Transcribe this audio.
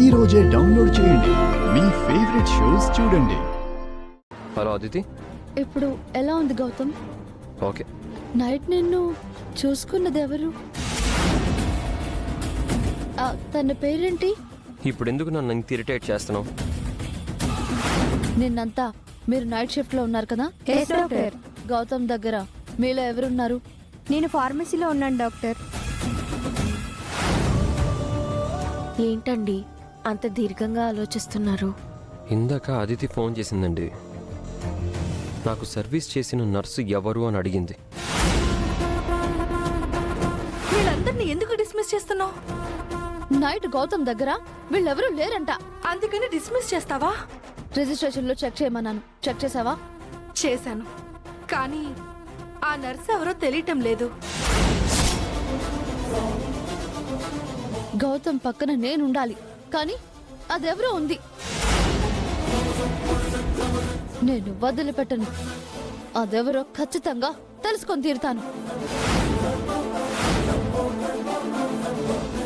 ఈ రోజే డౌన్లోడ్ చేయండి. మీ ఫేవరెట్ షోస్ చూడండి. హలో అదితి. ఇప్పుడు ఎలా ఉంది గౌతమ్? ఓకే. నైట్ నిన్ను చూసుకున్నది ఎవరు? తన పేరేంటి? ఇప్పుడు ఎందుకు నన్ను ఇంత ఇరిటేట్ చేస్తున్నావు? నిన్నంతా మీరు నైట్ షిఫ్ట్ లో ఉన్నారు కదా? డాక్టర్. గౌతమ్ దగ్గర మీలో ఎవరున్నారు? నేను ఫార్మసీలో ఉన్నాను డాక్టర్. ఏంటండి అంత దీర్ఘంగా ఆలోచిస్తున్నారు? ఇందాక అదితి ఫోన్ చేసిందండి. నాకు సర్వీస్ చేసిన నర్సు ఎవరు అని అడిగింది. వీళ్ళందరినీ ఎందుకు డిస్మిస్ చేస్తున్నావు? నైట్ గౌతమ్ దగ్గర వీళ్ళెవరూ లేరంట. అందుకని డిస్మిస్ చేస్తావా? రిజిస్ట్రేషన్ లో చెక్ చేయమన్నాను. చెక్ చేసావా? చేశాను, కానీ ఆ నర్స్ ఎవరో తెలియటం లేదు. గౌతమ్ పక్కన నేనుండాలి, కానీ అదెవరో ఉంది. నేను వదిలిపెట్టను. అదెవరో ఖచ్చితంగా తెలుసుకొని తీరుతాను.